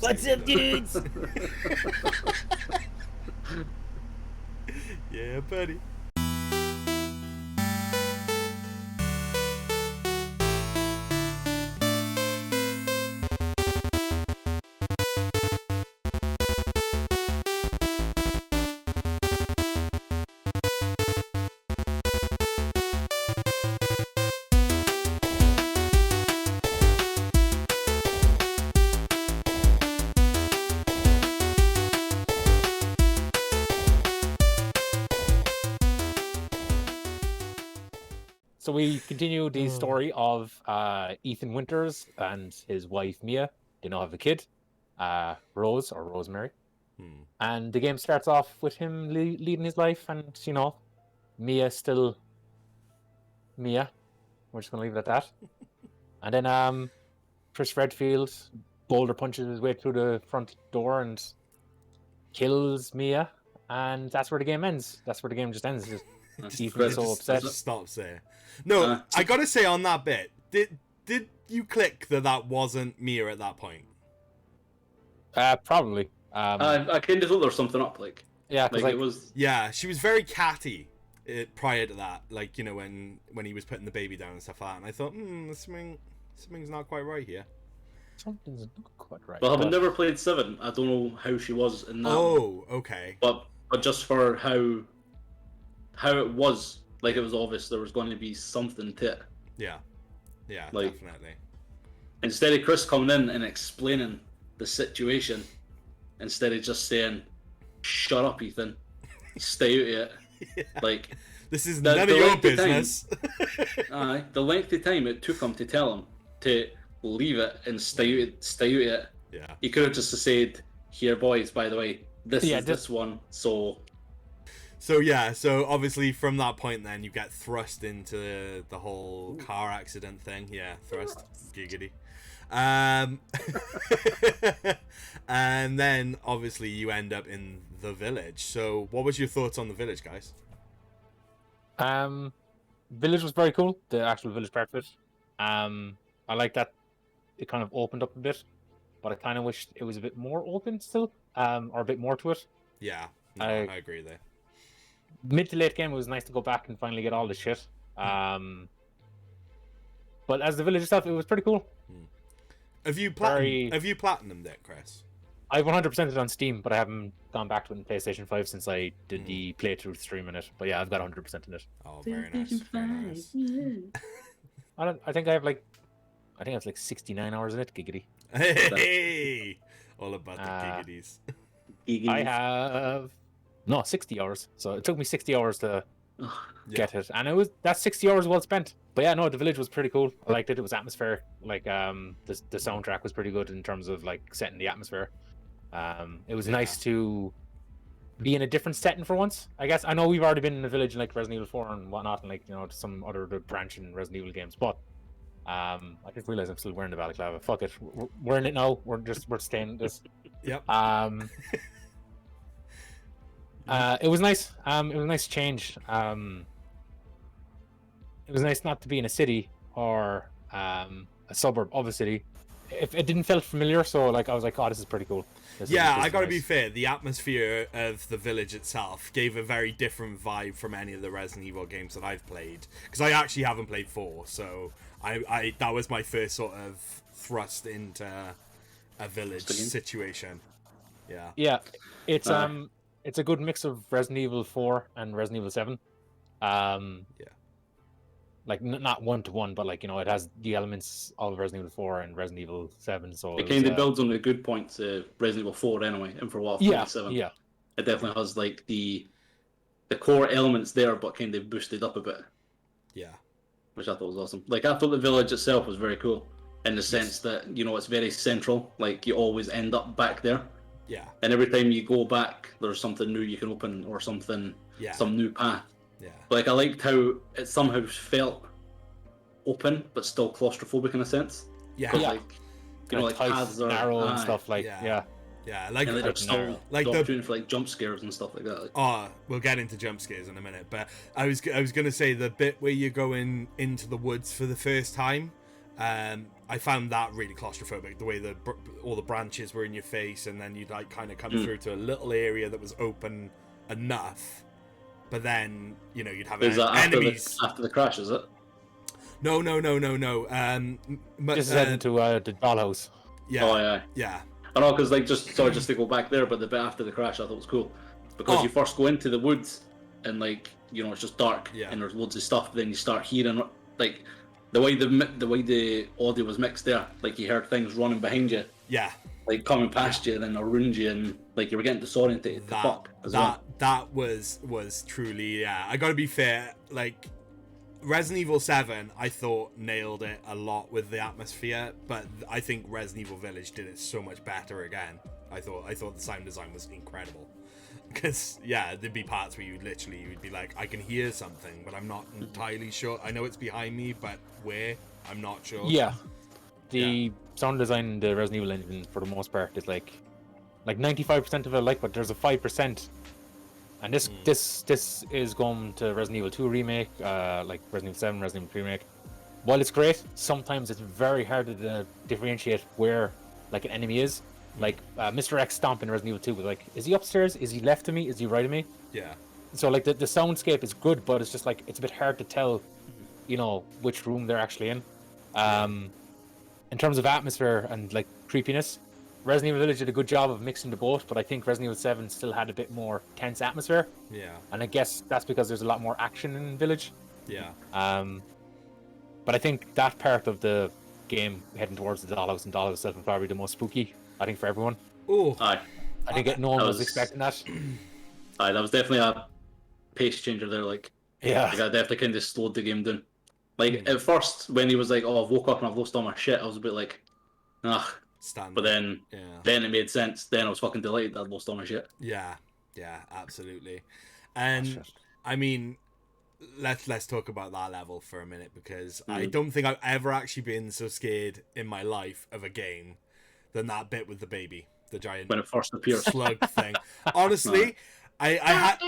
What's up, dudes? Yeah, buddy. So we continue the story of Ethan Winters and his wife Mia. They now have a kid, Rose or Rosemary. And the game starts off with him leading his life, and Mia still Mia. We're just gonna leave it at that. And then Chris Redfield boulder punches his way through the front door and kills Mia, and that's where the game ends. That's where the game just ends. Ethan's so upset. Just stops there. No, I gotta say on that bit, did you click that wasn't Mia at that point? Probably. I kind of thought there was something up, yeah, like it was. Yeah, she was very catty prior to that, like when he was putting the baby down and stuff like that. And I thought, something's not quite right here. Something's not quite right. Well, having never played 7, I don't know how she was in that. Oh, okay. But just for how it was, like it was obvious there was going to be something to it. Yeah, definitely. Instead of Chris coming in and explaining the situation, instead of just saying, "Shut up, Ethan, stay out of it." Yeah. Like, this is none of your business. The length of time it took him to tell him to leave it and stay out of it. Yeah. He could have just said, "Here, boys, by the way, this one." So obviously from that point then you get thrust into the whole car accident thing. Yeah, thrust. Giggity. And then obviously you end up in the village. So what was your thoughts on the village, guys? Village was very cool, the actual village part of it. I like that it kind of opened up a bit, but I kind of wished it was a bit more open still, or a bit more to it. Yeah, I agree there. Mid to late game, it was nice to go back and finally get all the shit. But as the village itself, it was pretty cool. Have you platinumed it, Chris? I've 100%ed it on Steam, but I haven't gone back to it in PlayStation 5 since I did the playthrough stream in it. But yeah, I've got 100% in it. Oh, very nice. Very nice. I think I have like 69 hours in it, giggity. Hey! All about the giggities. I have 60 hours. So it took me 60 hours to get it, and that's 60 hours well spent. But yeah, no, the village was pretty cool. I liked it. It was atmospheric. Like the soundtrack was pretty good in terms of like setting the atmosphere. It was nice to be in a different setting for once, I guess. I know we've already been in a village in like Resident Evil 4 and whatnot, and like some other branch in Resident Evil games, but I just realized I'm still wearing the balaclava. Fuck it, we're in it now. We're staying in this. Yep. It was nice. It was a nice change. It was nice not to be in a city or a suburb of a city. It didn't feel familiar, so like I was like, oh, this is pretty cool. I gotta be fair, the atmosphere of the village itself gave a very different vibe from any of the Resident Evil games that I've played, because I actually haven't played 4, so I that was my first sort of thrust into a village situation. Yeah, it's a good mix of Resident Evil 4 and Resident Evil 7. Like not 1-to-1, but like it has the elements of Resident Evil 4 and Resident Evil 7. So it kind of builds on the good points of Resident Evil 4 anyway, and for what 7. Yeah, it definitely has like the core elements there, but kind of boosted up a bit. Yeah, which I thought was awesome. Like I thought the village itself was very cool in the sense that it's very central. Like you always end up back there. Yeah. And every time you go back, there's something new you can open or something, some new path. Yeah. But like I liked how it somehow felt open but still claustrophobic in a sense. Yeah. Like paths are narrow and stuff like Yeah, like and there's still like the opportunity for like jump scares and stuff like that. We'll get into jump scares in a minute, but I was gonna say the bit where you're going into the woods for the first time, I found that really claustrophobic, the way all the branches were in your face, and then you'd like kind of come through to a little area that was open enough, but then you'd have enemies after the crash, is it? No. Just heading to the dollhouse. Yeah. Oh yeah. I know, because just to go back there, but the bit after the crash I thought was cool, because you first go into the woods and it's just dark, and there's loads of stuff. But then you start hearing like the way the audio was mixed there, like you heard things running behind you, like coming past you and then around you, and like you were getting disorientated. That was truly, I gotta be fair, like Resident Evil 7 I thought nailed it a lot with the atmosphere, but I think Resident Evil Village did it so much better again. I thought the sound design was incredible, because there'd be parts where you'd be like, I can hear something but I'm not entirely sure. I know it's behind me, but where, I'm not sure. The sound design in the Resident Evil engine for the most part is like 95% of it, but there's a 5%. And this is going to Resident Evil 2 remake, like Resident Evil 7, Resident Evil 3 remake. While it's great, sometimes it's very hard to differentiate where like an enemy is. Like Mr. X Stomp in Resident Evil 2 was like, is he upstairs? Is he left of me? Is he right of me? Yeah. So like the soundscape is good, but it's just like it's a bit hard to tell, which room they're actually in. In terms of atmosphere and like creepiness, Resident Evil Village did a good job of mixing the both, but I think Resident Evil 7 still had a bit more tense atmosphere. Yeah. And I guess that's because there's a lot more action in Village. Yeah. But I think that part of the game heading towards the dollhouse and dollhouse itself is probably the most spooky, I think, for everyone. Oh. Aye. I think no one was expecting that. Aye, that was definitely a pace changer there. Like, yeah. Like, I definitely kind of slowed the game down. Like, at first, when he was like, oh, I've woke up and I've lost all my shit, I was a bit like, ugh. Standard. But then it made sense. Then I was fucking delighted that I'd lost all my shit. Yeah, absolutely. And I mean, let's talk about that level for a minute, because I don't think I've ever actually been so scared in my life of a game than that bit with the baby, the giant when it first appeared slug thing. Honestly, I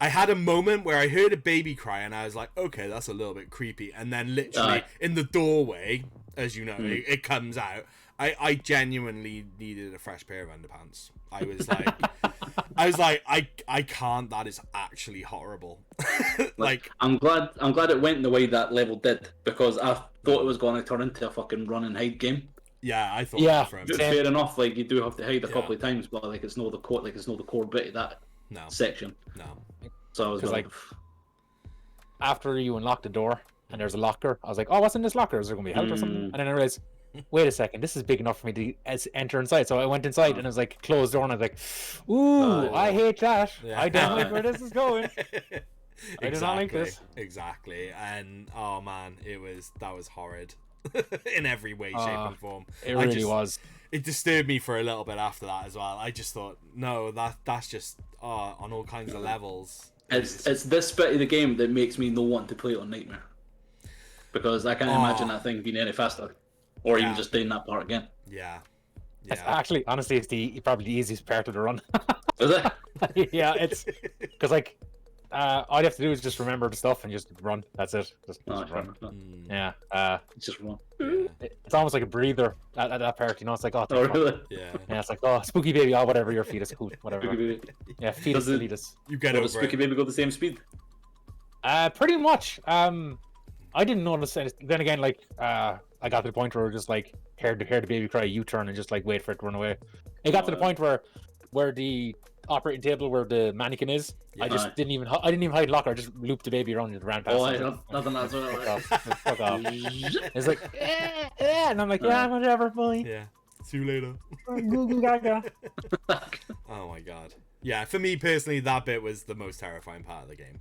had a moment where I heard a baby cry and I was like, okay, that's a little bit creepy. And then literally in the doorway, as you know, it comes out. I genuinely needed a fresh pair of underpants. I was like, I can't. That is actually horrible. Like, I'm glad it went the way that level did, because I thought it was going to turn into a fucking run and hide game. Yeah, I thought. Yeah, fair enough. Like, you do have to hide a couple of times, but like it's not the core bit of that section. No. So I was like, after you unlock the door and there's a locker, I was like, oh, what's in this locker? Is there gonna be a help or something? And then I realized, wait a second, this is big enough for me to enter inside. So I went inside and it was like closed door, and I was like, ooh, I hate that. I don't like where this is going. I do not like this. Exactly. And oh man, that was horrid. In every way, shape and form. It really was. It disturbed me for a little bit after that as well. I just thought, no, that's just on all kinds of levels. It's this bit of the game that makes me not want to play it on Nightmare, because I can't imagine that thing being any faster. Or even just doing that part again. Yeah. It's actually, honestly, it's probably the easiest part of the run. Is it? Yeah, it's because like all you have to do is just remember the stuff and just run. That's it. Just run. Yeah. Just run. It's almost like a breather at that part. It's like, really? Yeah. Yeah, it's like, oh, spooky baby, whatever, your fetus, cool, whatever. Spooky baby. Yeah, fetus, fetus. You get over it. Does spooky baby go the same speed? Pretty much. I didn't notice anything. Then again, like, I got to the point where we're just like, heard the baby cry, U-turn, and just like wait for it to run away. It got to the point where the operating table where the mannequin is, I didn't even hide locker. I just looped the baby around and ran past. Nothing else. Fuck off. It's like, and I'm like, whatever, boy. Yeah. See you later. Goo gaga. Oh my god. Yeah, for me personally, that bit was the most terrifying part of the game.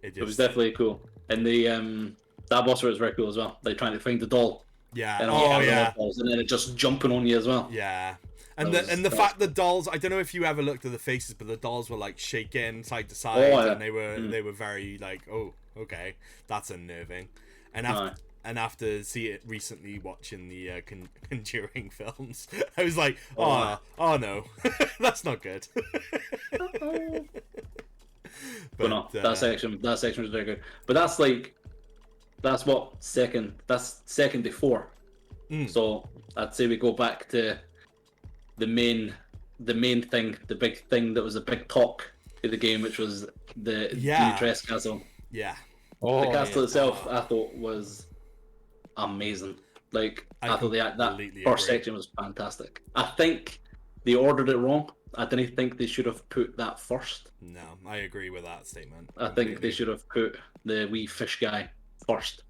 It was definitely cool, and the that boss was very cool as well. Like trying to find the doll. Yeah. Dolls, and then it just jumping on you as well. Yeah. And the fact the dolls, I don't know if you ever looked at the faces, but the dolls were like shaking side to side, and they were very like, oh, okay, that's unnerving. And after seeing it recently, watching the Conjuring films, I was like, oh no, that's not good. But no, that section was very good. But that's like, That's what second. That's second before. So I'd say we go back to the main thing, the big thing that was a big talk in the game, which was the Dimitrescu castle. Yeah. The castle itself, I thought, was amazing. Like, I thought that first section was fantastic. I think they ordered it wrong. I didn't think they should have put that first. No, I agree with that statement. I think they should have put the wee fish guy first.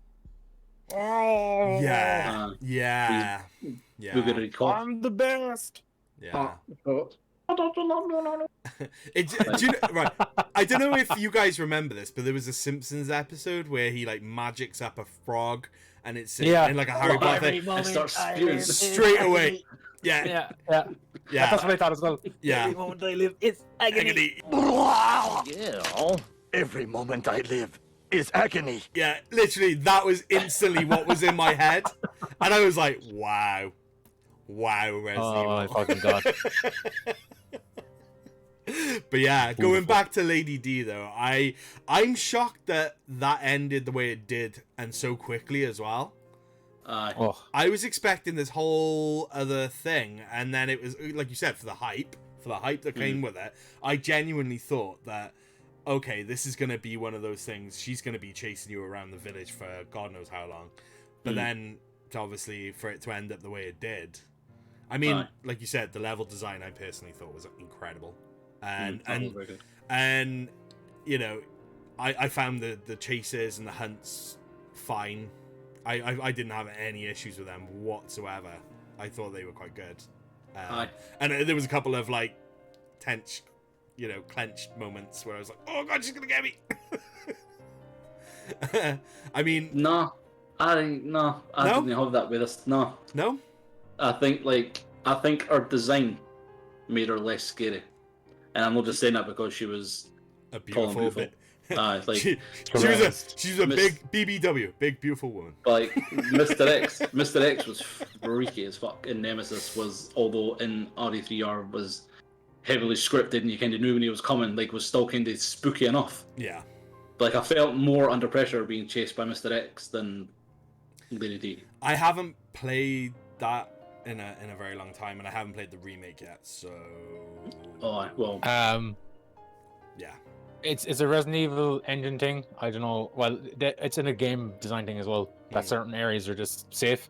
Oh, yeah. I'm the best. Yeah. Right. I don't know if you guys remember this, but there was a Simpsons episode where he like magics up a frog, and it's in like a Harry Potter thing. It starts spewing straight away. Yeah. That's what I thought as well. Yeah. Every moment I live, it's agony. Yeah. Every moment I live is agony. Yeah, literally, that was instantly what was in my head, and I was like, wow, Resident Evil. Oh my fucking god. But yeah, going back to Lady D though, I'm shocked that ended the way it did and so quickly as well. I was expecting this whole other thing, and then it was like you said, for the hype that came with it. I genuinely thought that, okay, this is gonna be one of those things. She's gonna be chasing you around the village for God knows how long, but then obviously for it to end up the way it did, I mean, like you said, the level design I personally thought was incredible, and you know, I found the chases and the hunts fine. I didn't have any issues with them whatsoever. I thought they were quite good. And there was a couple of like tense, clenched moments where I was like, "Oh God, she's gonna get me." I mean, I didn't have that with us. No. I think her design made her less scary, and I'm not just saying that because she was a beautiful bit. Like she's a big BBW, big beautiful woman. Like Mr. X was freaky as fuck, and Nemesis was, although in RE3R was heavily scripted and you kind of knew when he was coming, like was still kind of spooky enough. Yeah. Like I felt more under pressure being chased by Mr. X than Lady D. I haven't played that in a very long time, and I haven't played the remake yet, so. Yeah. It's a Resident Evil engine thing. I don't know. Well, it's in a game design thing as well. That certain areas are just safe.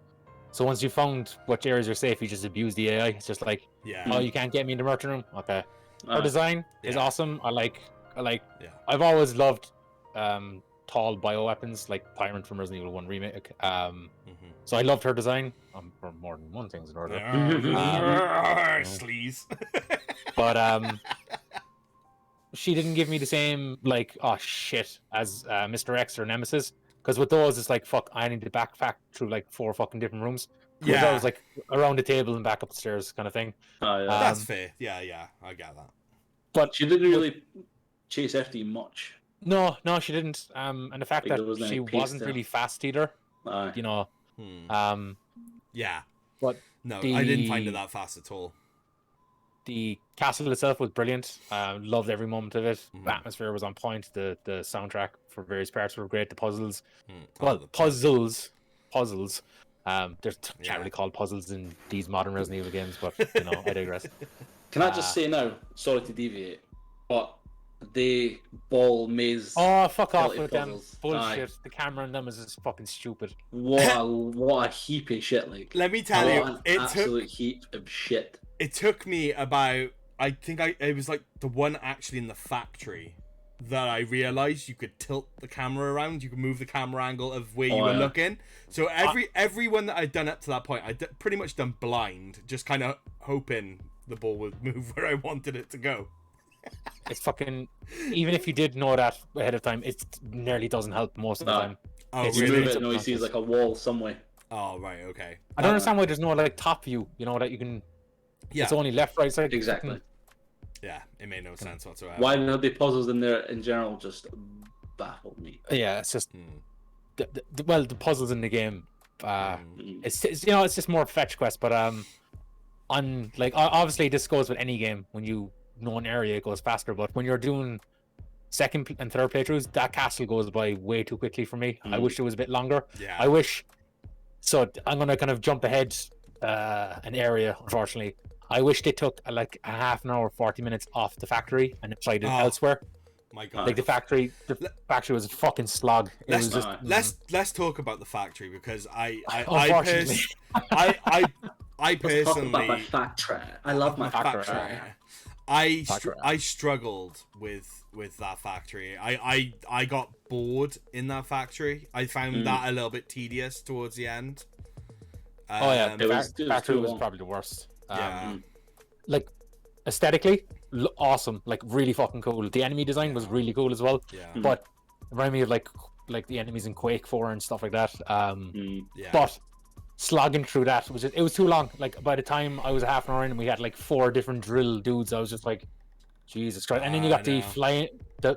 So once you found which areas are safe, you just abuse the AI. It's just like, oh, you can't get me in the merchant room. Okay. Her design is awesome. I like. I've always loved tall bioweapons, like Tyrant from Resident Evil 1 remake. So I loved her design. For more than one thing's in order. Sleaze. But she didn't give me the same, like, oh shit, as Mr. X or Nemesis. Because with those, it's like, fuck, I need to backpack through like 4 fucking different rooms. Yeah. I was like around the table and back up the stairs kind of thing. That's fair. Yeah, I get that. But she didn't really chase after you much. No, she didn't. And the fact that she wasn't really fast either. Yeah. But I didn't find it that fast at all. The castle itself was brilliant. Loved every moment of it. The atmosphere was on point. The soundtrack for various parts were great. The puzzles. Puzzles. They're can't really call puzzles in these modern Resident Evil games, but I digress. Can I just say now, sorry to deviate, but the ball maze. Oh, fuck off with them bullshit. The camera on them is just fucking stupid. What a heap of shit! Like, let me tell you, absolute heap of shit. It took me about, it was like the one actually in the factory that I realized you could tilt the camera around. You could move the camera angle of where you were looking. So everyone that I'd done up to that point, I'd pretty much done blind, just kind of hoping the ball would move where I wanted it to go. It's fucking, even if you did know that ahead of time, it nearly doesn't help most of the time. Oh, it's really? He sees like a wall somewhere. Oh, right, okay. I don't understand why there's no like top view, that you can. Yeah. It's only left, right, side. Exactly. Yeah, it made no sense whatsoever. Why are the puzzles in there in general just baffled me? Yeah, it's just the puzzles in the game. It's just more fetch quest, but on like obviously this goes with any game. When you know an area, it goes faster. But when you're doing second and third playthroughs, that castle goes by way too quickly for me. I wish it was a bit longer. Yeah. I wish. So I'm gonna kind of jump ahead an area. Unfortunately, I wish they took like a half an hour, 40 minutes off the factory and applied it elsewhere. My God. Like the factory was a fucking slog. It was just let's talk about the factory, because I Let's talk about my personally factory. I love my factory. I struggled with that factory. I got bored in that factory. I found that a little bit tedious towards the end. The factory was probably the worst. Yeah. Like aesthetically, awesome, like really fucking cool. The enemy design was really cool as well. Yeah. But it reminded me of like the enemies in Quake 4 and stuff like that. Yeah. But slogging through that it was too long. Like by the time I was half an hour in and we had like 4 different drill dudes, I was just like, Jesus Christ. And then you got the flying,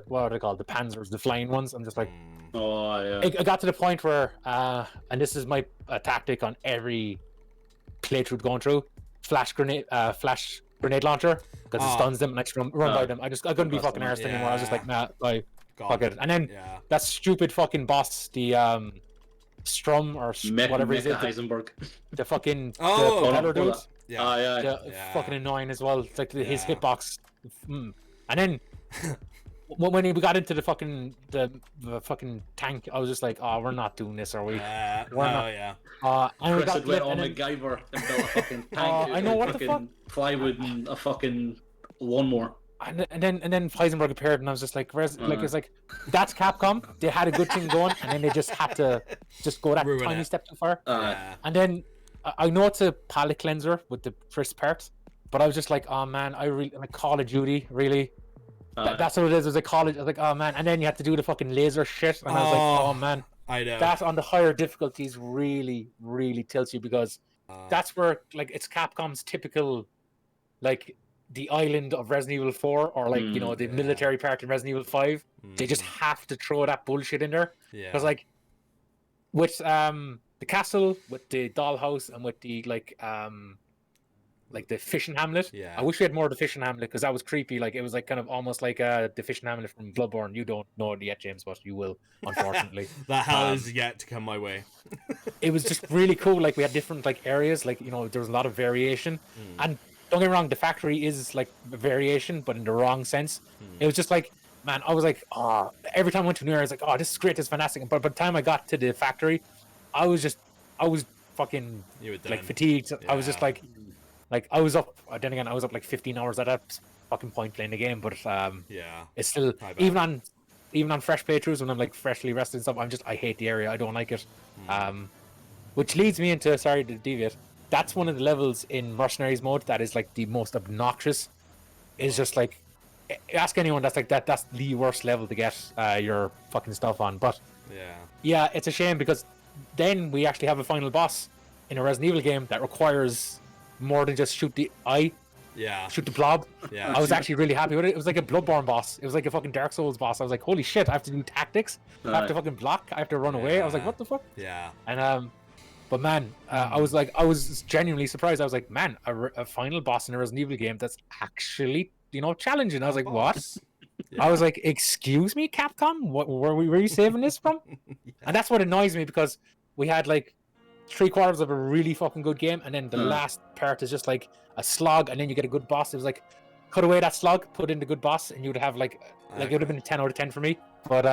what are they called? The Panzers, the flying ones. I'm just like, oh yeah. I got to the point where, and this is my tactic on every playthrough going through, flash grenade launcher, because it stuns them and I just run by them. I couldn't be fucking arsed anymore. I was just like, nah, fuck it. And then that stupid fucking boss, the Strum or whatever it is, Heisenberg. the fucking the propeller dude. Fucking annoying as well. It's like his hitbox. And then when we got into the fucking tank, I was just like, oh, we're not doing this, are we? Chris went on MacGyver and built a fucking tank. I know what the fuck. Plywood and a fucking lawnmower. And then Heisenberg appeared, and I was just like, it's like that's Capcom. They had a good thing going, and then they just had to just go that tiny step too far. And then I know it's a palette cleanser with the first part, but I was just like, oh man, I really like Call of Duty, really. That's what it is. It was a college. I was like, oh man, and then you had to do the fucking laser shit, and I was like, oh man, I know that on the higher difficulties really, really tilts you, because that's where like it's Capcom's typical, like the island of Resident Evil 4 or like the military part in Resident Evil 5. They just have to throw that bullshit in there, because like with the castle, with the dollhouse, and with the like the fishing hamlet. I wish we had more of the fishing hamlet, because that was creepy. Like it was like kind of almost like the fishing hamlet from Bloodborne. You don't know it yet, James, but you will, unfortunately. That hell is yet to come my way. It was just really cool. Like we had different like areas. Like there was a lot of variation. And don't get me wrong, the factory is like a variation, but in the wrong sense. It was just like, man, I was like, every time I went to an area, I was like, oh, this is great, this is fantastic. But by the time I got to the factory, I was fucking like fatigued. I was just like I was up. Then again, I was up like 15 hours at that fucking point playing the game. But it's still even on fresh playthroughs when I'm like freshly rested and stuff. I hate the area. I don't like it. Which leads me into, sorry to deviate, that's one of the levels in Mercenaries mode that is like the most obnoxious. Is just like, ask anyone that's like that's the worst level to get your fucking stuff on. But yeah, it's a shame, because then we actually have a final boss in a Resident Evil game that requires more than just shoot the eye, shoot the blob. I was actually really happy with it. It was like a Bloodborne boss. It was like a fucking Dark Souls boss. I was like, holy shit, I have to do tactics. I have to fucking block. I have to run away. I was like, what the fuck? And but man, I was genuinely surprised. I was like, man, a final boss in a Resident Evil game that's actually challenging. I was like, what? I was like, excuse me, Capcom, what were you saving this from? And that's what annoys me, because we had like 3/4 of a really fucking good game, and then the last part is just like a slog, and then you get a good boss. It was like, cut away that slog, put in the good boss, and you would have like it would have been a 10 out of 10 for me. But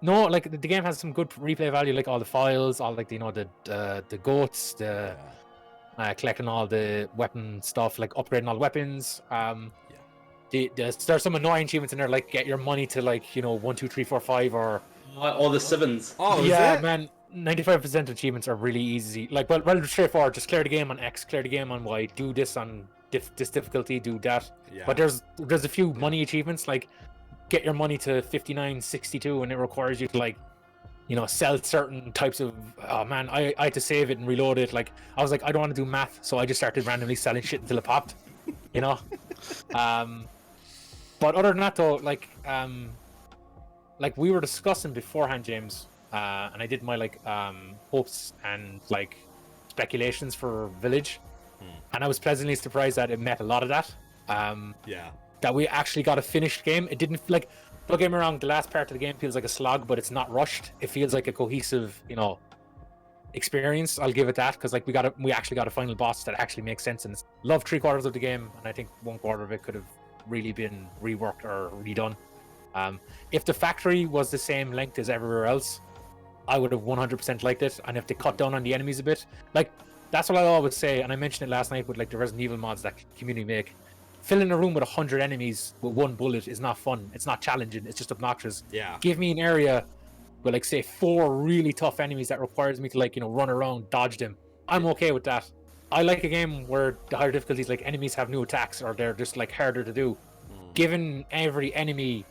no, like the game has some good replay value, like all the files, all like the goats, the collecting all the weapon stuff, like upgrading all the weapons. There's some annoying achievements in there, like get your money to like 1, 2, 3, 4, 5, or all the sevens. Man. 95% of achievements are really easy. Like, well, straightforward. Just clear the game on X, clear the game on Y. Do this on this difficulty. Do that. But there's a few money achievements, like get your money to 59.62, and it requires you to like, sell certain types of. Oh man, I had to save it and reload it. Like I was like, I don't want to do math, so I just started randomly selling shit until it popped. But other than that, though, like we were discussing beforehand, James. And I did my hopes and like speculations for Village, and I was pleasantly surprised that it met a lot of that. That we actually got a finished game. It didn't like don't get me wrong, the last part of the game feels like a slog, but it's not rushed. It feels like a cohesive, experience. I'll give it that, because like we actually got a final boss that actually makes sense, and love 3/4 of the game, and I think 1/4 of it could have really been reworked or redone. If the factory was the same length as everywhere else, I would have 100% liked it. And if they cut down on the enemies a bit, like that's what I always say, and I mentioned it last night with like the Resident Evil mods that community make. Filling a room with 100 enemies with one bullet is not fun. It's not challenging. It's just obnoxious. Yeah. Give me an area with like say 4 really tough enemies that requires me to like run around, dodge them. I'm okay with that. I like a game where the higher difficulties, like enemies have new attacks or they're just like harder to do. Giving every enemy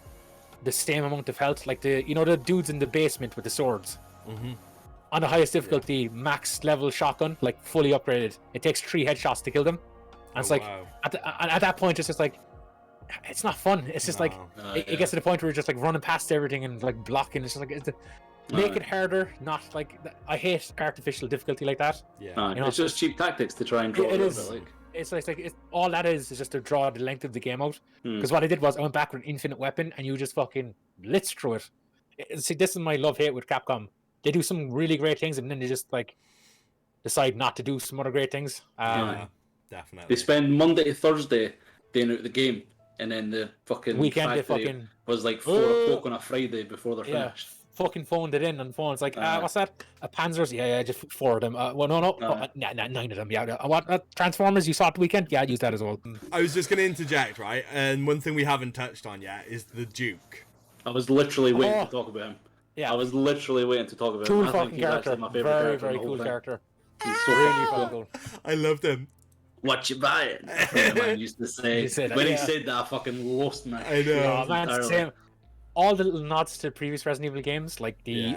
the same amount of health, like the dudes in the basement with the swords. On the highest difficulty, max level shotgun, like fully upgraded. It takes 3 headshots to kill them. And it's like at that point, it's just like it's not fun. It's just like it gets to the point where you're just like running past everything and like blocking. It's just like make it harder, not like I hate artificial difficulty like that. It's just cheap tactics to try and draw it is. Like. It's all that is just to draw the length of the game out. Because what I did was I went back with an infinite weapon and you just fucking blitz through it. See, this is my love-hate with Capcom. They do some really great things and then they just like decide not to do some other great things. Definitely. They spend Monday to Thursday doing out the game, and then the fucking weekend they fucking was like 4 o'clock on a Friday before they're finished. Fucking phoned it in on the phone. It's like, what's that? Panzers? Yeah, just 4 of them. Well, no. 9 of them. Yeah. What? Transformers? You saw it the weekend? Yeah, I'd use that as well. I was just going to interject, right? And one thing we haven't touched on yet is the Duke. I was literally waiting to talk about him. Yeah. I was literally waiting to talk about him. him. Cool fucking character. My favorite character. Very cool character. He's so really fucking cool. I loved him. What you buying? A friend of mine used to say. He said that, I fucking lost man. I know. Oh, man, same. All the little nods to previous Resident Evil games, like the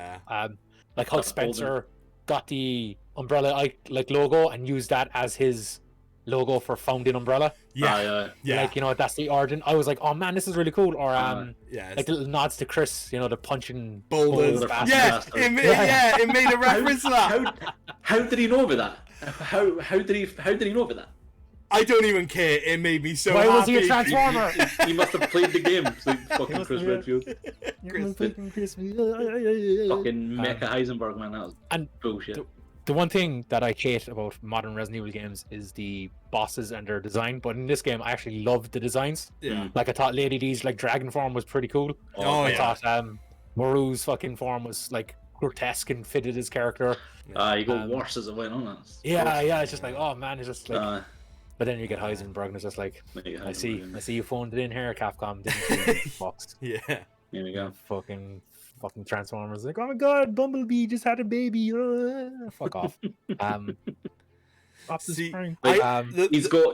like how Spencer got the Umbrella like logo and used that as his logo for founding Umbrella. Yeah. Like that's the origin. I was like, oh man, this is really cool. Or like the little nods to Chris, the punching boulders. It made a reference to that. How did he know about that? How did he know about that? I don't even care. It made me so happy. Why was he a Transformer? He must have played the game. Like fucking Chris Redfield. Fucking Mecha Heisenberg, man. That was bullshit. The one thing that I hate about modern Resident Evil games is the bosses and their design. But in this game, I actually loved the designs. Yeah. Like I thought Lady D's like dragon form was pretty cool. I thought Maru's fucking form was like grotesque and fitted his character. You go worse as it went on. It's just like, oh man, it's just like. But then you get Heisenberg, and it's just like, I see you phoned it in here, Capcom. Didn't you, Fox? Yeah. Here we go. Fucking Transformers. Like, oh my god, Bumblebee just had a baby. Fuck off. He's got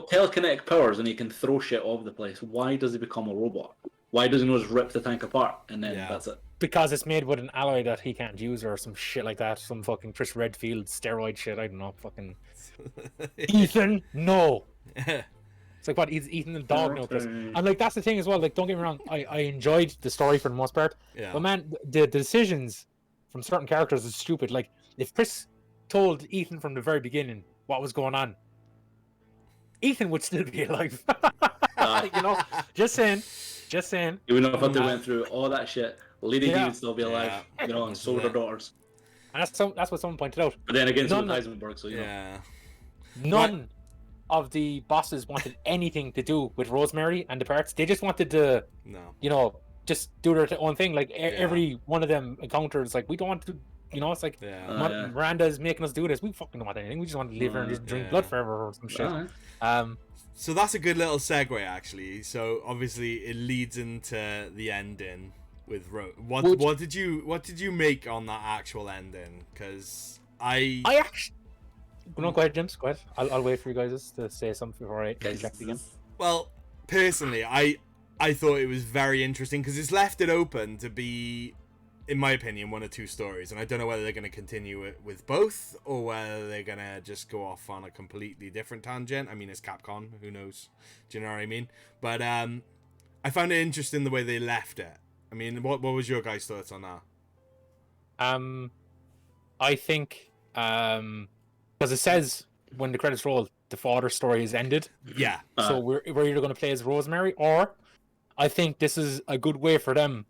telekinetic powers and he can throw shit all over the place. Why does he become a robot? Why doesn't he just rip the tank apart and then that's it? Because it's made with an alloy that he can't use or some shit like that. Some fucking Chris Redfield steroid shit. I don't know. Fucking Ethan, no. It's like what? He's eating the dog now, Chris. And like that's the thing as well. Like, don't get me wrong. I enjoyed the story for the most part. Yeah. But man, the decisions from certain characters is stupid. Like if Chris told Ethan from the very beginning what was going on, Ethan would still be alive. Just saying. Even if they went through all that shit, Lady D would still be alive. And so would her daughters. And that's what someone pointed out. But then again, so Heisenberg. So none of the bosses wanted anything to do with Rosemary and the parts. They just wanted to, just do their own thing. Like every one of them encounters, like we don't want to. It's like Miranda's making us do this. We fucking don't want anything. We just want to live here and just drink blood forever or some shit. So that's a good little segue, actually. So obviously it leads into the ending with what did you make on that actual ending? Because I actually. No, go ahead, Jaymz. Go ahead. I'll wait for you guys to say something before I inject again. Well, personally, I thought it was very interesting because it's left it open to be, in my opinion, one or two stories, and I don't know whether they're going to continue it with both or whether they're going to just go off on a completely different tangent. I mean, it's Capcom. Who knows? Do you know what I mean? But I found it interesting the way they left it. I mean, what was your guys' thoughts on that? I think because it says when the credits roll, the father story is ended. Yeah. So we're either going to play as Rosemary, or I think this is a good way for them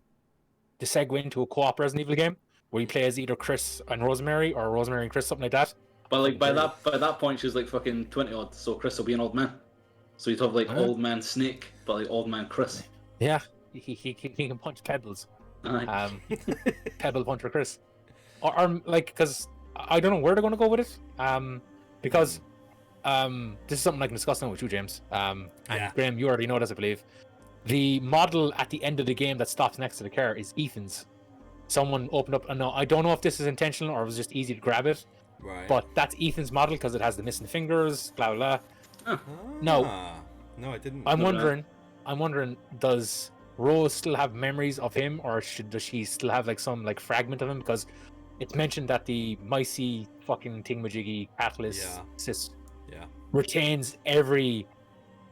to segue into a co-op Resident Evil game where you play as either Chris and Rosemary or Rosemary and Chris, something like that. But like by that point, she's like fucking 20 odd, so Chris will be an old man. So you'd have like old man Snake, but like old man Chris. Yeah, he can punch pebbles. Pebble puncher Chris, or like, because I don't know where they're going to go with it. Because this is something I can discuss now with you, Jaymz. And Graeme, you already know this, I believe. The model at the end of the game that stops next to the car is Ethan's. Someone opened up. No, I don't know if this is intentional or it was just easy to grab it. Right. But that's Ethan's model because it has the missing fingers. Blah blah. Blah. No, I didn't. I'm wondering, does Rose still have memories of him, or does she still have like some like fragment of him? Because it's mentioned that the Micey fucking thingamajiggy Atlas retains every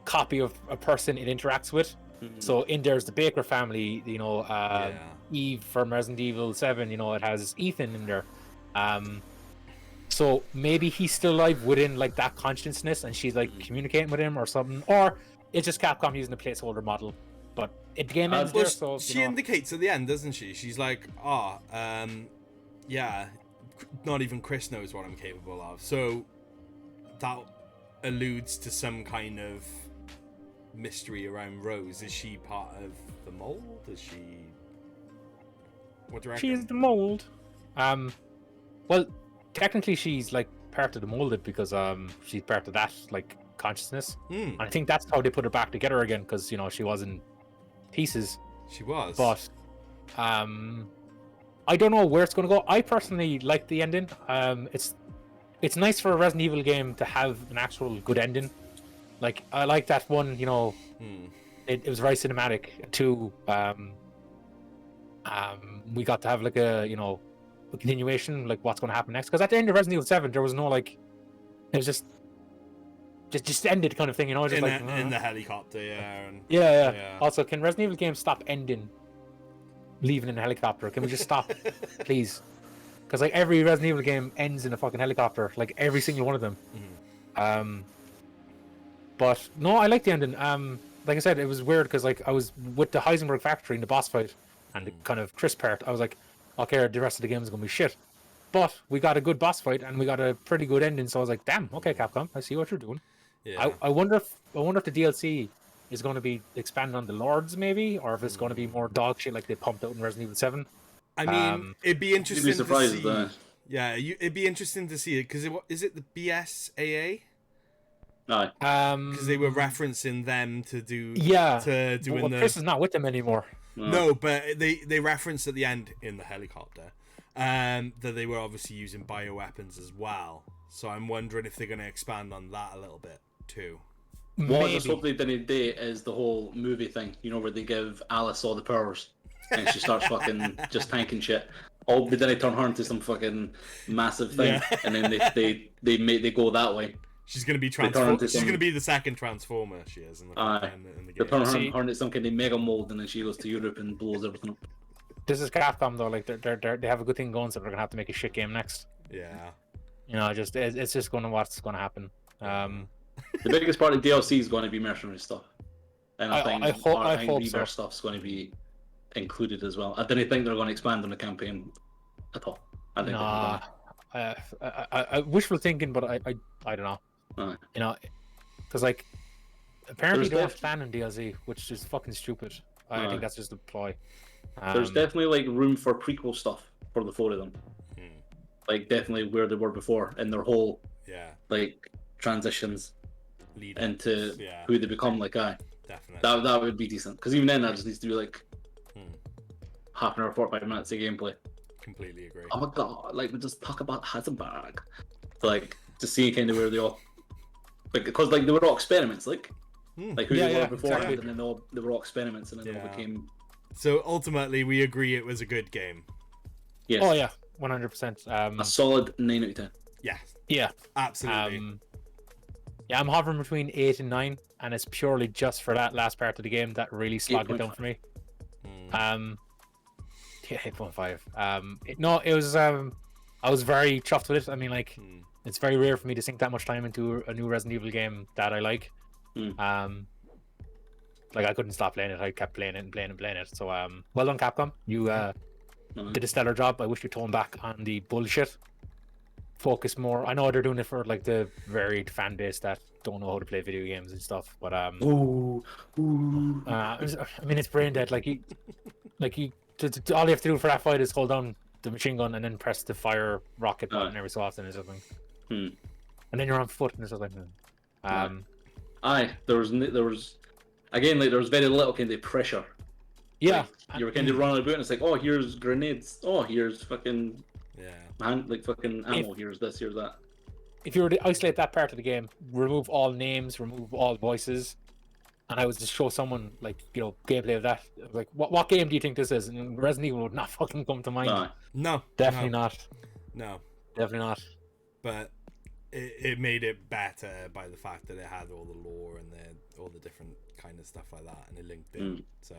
copy of a person it interacts with. So in there's the Baker family, you know, Eve from Resident Evil 7, you know, it has Ethan in there. So maybe he's still alive within like that consciousness, and she's like communicating with him or something, or it's just Capcom using a placeholder model. But the game ends there, so she indicates at the end, doesn't she? She's like, yeah, not even Chris knows what I'm capable of. So that alludes to some kind of mystery around Rose. Is she part of the mold? Is she? What do you reckon? She's the mold. Well, technically she's like part of the molded because she's part of that like consciousness. And I think that's how they put her back together again, because you know she was in pieces. She was. But I don't know where it's going to go. I personally like the ending. It's nice for a Resident Evil game to have an actual good ending. Like I like that one, you know. It was very cinematic. Two, we got to have like a, you know, a continuation, like what's going to happen next. Because at the end of Resident Evil 7, there was no like, it was just ended kind of thing, you know. Just in the helicopter, yeah. Also, can Resident Evil games stop ending, leaving in a helicopter? Can we just stop, please? Because like every Resident Evil game ends in a fucking helicopter, like every single one of them. But no, I like the ending. Like I said, it was weird because like I was with the Heisenberg factory in the boss fight and the kind of Chris part. I was like, okay, the rest of the game is gonna be shit. But we got a good boss fight and we got a pretty good ending. So I was like, damn, okay, Capcom, I see what you're doing. Yeah. I wonder if the DLC is going to be expanding on the Lords maybe, or if it's going to be more dog shit like they pumped out in Resident Evil 7. I mean, it'd be interesting you'd be surprised to see. at that. Yeah, it'd be interesting to see it because is it the BSAA? No. Because they were referencing them to do. Yeah. To doing the. Chris is not with them anymore. No, but they referenced at the end in the helicopter, that they were obviously using bioweapons as well. So I'm wondering if they're going to expand on that a little bit too. What I just hope they didn't do is the whole movie thing, you know, where they give Alice all the powers and she starts fucking just tanking shit. But then they turn her into some fucking massive thing, and then they go that way. She's gonna be She's gonna be the second Transformer. She is in the game. They turn her into some kind of mega mold, and then she goes to Europe and blows everything up. This is Capcom though. Like they have a good thing going, so they're gonna have to make a shit game next. Yeah. You know, it's just what's gonna happen. The biggest part of DLC is going to be mercenary stuff, and I think Reverse stuff's going to be included as well. I don't think they're going to expand on the campaign at all. I think I wishful thinking, but I don't know. You know, because like apparently they don't plan on DLC, which is fucking stupid. I think that's just a ploy. There's definitely like room for prequel stuff for the four of them. Like definitely where they were before, and their whole like transitions into who they become. Like definitely that would be decent, because even then I just need to do like half an hour, 45 minutes of gameplay. Completely agree. Oh my god, like we just talk about Heisenberg, like to see kind of where they all, like, because like they were all experiments, like who they were before, exactly. And then they were all experiments, and then they all became. So ultimately, we agree it was a good game. Yes. Oh yeah, 100%. A solid 9 out of 10. Yeah. Yeah. Absolutely. Yeah, I'm hovering between 8 and 9, and it's purely just for that last part of the game that really slogged it down for me. Yeah, 8.5. It was. I was very chuffed with it. I mean, like, it's very rare for me to sink that much time into a new Resident Evil game that I like. like I couldn't stop playing it. I kept playing it and playing and playing it. So well done, Capcom. You did a stellar job. I wish you'd tone back on the bullshit. Focus more. I know they're doing it for like the varied fan base that don't know how to play video games and stuff. But I mean, it's brain dead. All you have to do for that fight is hold down the machine gun and then press the fire rocket button every so often. It's just like, and then you're on foot and it's just like, there was again, like there was very little kind of pressure. Yeah, like, you were kind of running about and it's like, oh, here's grenades. Oh, here's fucking fucking ammo. Here's this. Here's that. If you were to isolate that part of the game, remove all names, remove all voices, and I was to show someone like gameplay of that, like what game do you think this is? And Resident Evil would not fucking come to mind. No, definitely not. No, definitely not. But it made it better by the fact that it had all the lore and all the different kind of stuff like that, and it linked in. So,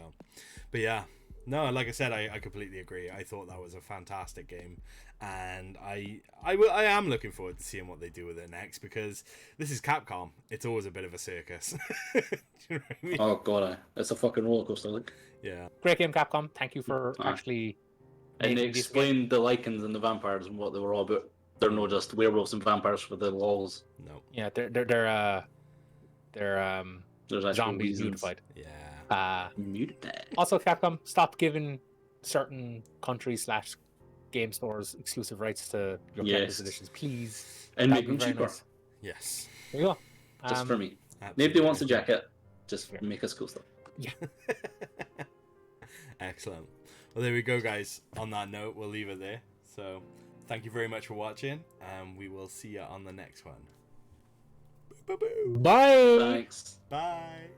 but yeah, no, like I said, I completely agree. I thought that was a fantastic game, and I am looking forward to seeing what they do with it next, because this is Capcom. It's always a bit of a circus. Do you know what I mean? Oh god, it's a fucking roller coaster. Like, yeah, great game, Capcom. Thank you for actually. And they explained the Lycans and the vampires and what they were all about. They're not just werewolves and vampires for the lols. No. Yeah, they're zombies mutified. Yeah. Mutified. Also, Capcom, stop giving certain countries / game stores exclusive rights to your collector's editions, please. And make them cheaper. Nice. Yes. There you go. Just for me. Absolutely. Nobody wants a jacket. Just make us cool stuff. Yeah. Excellent. Well, there we go, guys. On that note, we'll leave it there. So, thank you very much for watching, and we will see you on the next one. Bye. Thanks. Bye.